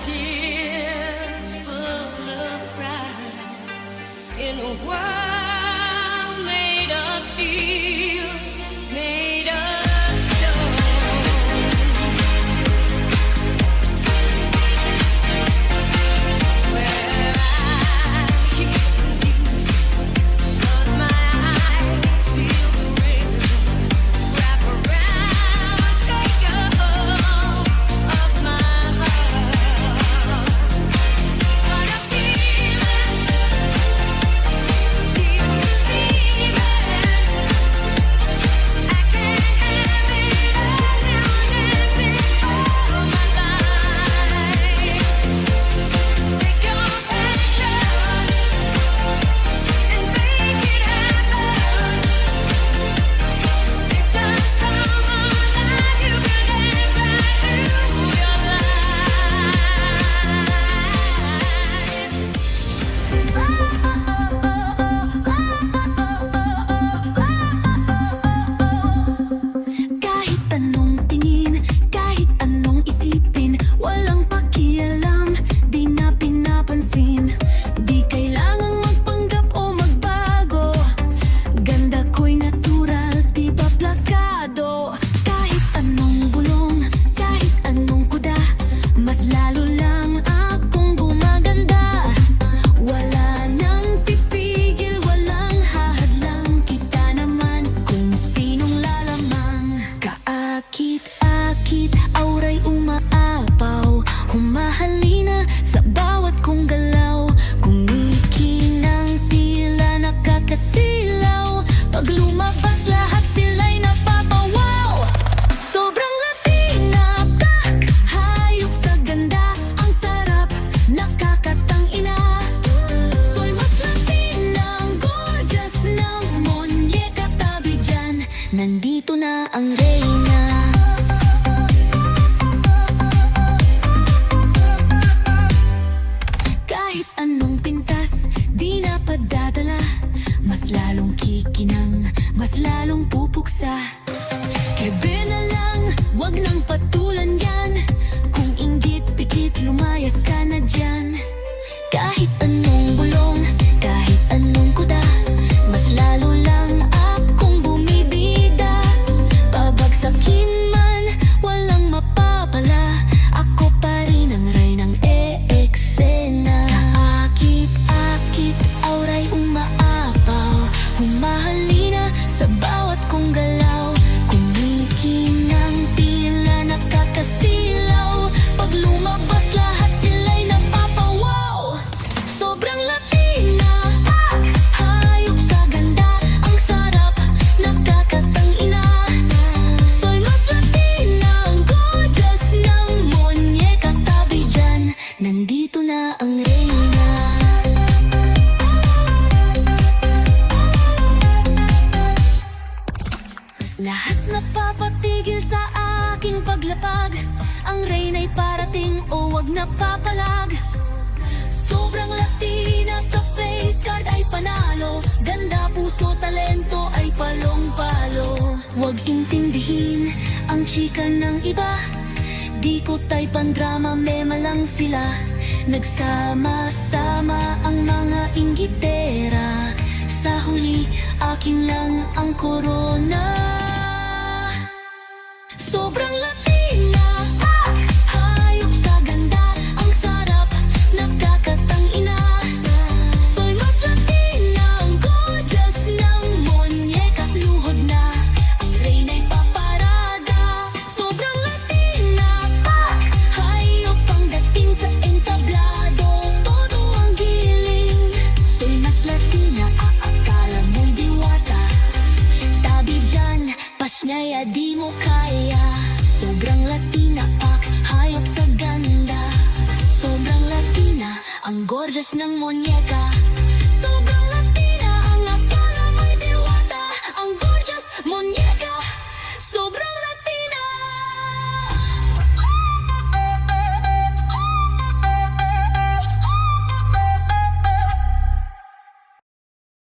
tears full of pride in a world made of steel, made of stone. Where I hear the music, 'cause my eyes feel the rhythm, wrap around, take a hold of my heart. What a feeling, do you believe it? I can't have it all now, dancing all my life. Take your passion and make it happen. It does come alive, you can dance right through your Kahit anong tingin, kahit anong isipin, walang pakialam, di na pinapansin. Di kailangang magpanggap o magbago, ganda ko'y natural, di ba plakado. Kahit anong bulong, kahit anong kuda, mas lalo lang akong gumaganda. Wala nang pipigil, walang hahadlang, kita naman kung sinong lalamang. Kaakit-akit, auray umaapaw, humahalina sa bawat kong galaw. Kumikinang tila nakakasilaw, pag lumabas lahat sila'y napapawaw. Sobrang Latina, pak! Hayop sa ganda, ang sarap, nakakatangina. Soy mas Latina, ang gorgeous ng monyeka, tabi dyan, nandito na ang reyna. Kahit anong pintas, di na padadala, mas lalong kikinang, mas lalong pupuksa. Kebe na lang, wag nang patulan yan, kung inggit, pikit, lumayas ka na dyan. Kahit anong bulong, kahit anong kuda, mas lalo lang akong bumibida. Pabagsakin man, walang mapapala, ako pa rin ang reynang e-eksena. Kaakit-akit, auray umaapaw, humahalina sa bawat kong galaw. Kumikinang tila nakakasilaw, pag lumabas lahat sila'y napapawaw. Sobrang Latina, pak! Hayop sa ganda, ang sarap, nakakatangina. Soy mas Latina, ang gorgeous ng monyeka, tabi dyan, nandito na ang reyna. Lahat napapatigil sa aking paglapag, ang reyna'y parating o wag napapalag. Sobrang Latina, sa face card ay panalo, ganda, puso, talento ay palong-palo. Wag intindihin ang chika ng iba, di ko tay pandrama, mema lang sila. Nagsama-sama ang mga inggitera, sa huli akin lang ang korona. Sobrang Latina, pak! Hayop sa ganda, ang sarap, nakakatangina. Soy mas Latina, ang gorgeous ng monyeka, luhod na, ang reyna'y paparada. Sobrang Latina, pak! Hayop ang dating sa entablado, todo ang giling. Soy mas Latina, aakala mo'y diwata, tabi dyan, pasnaya di mo kaya. Sobrang Latina, pak! Hayop sa ganda. Sobrang Latina, ang gorgeous ng monyeka. Sobrang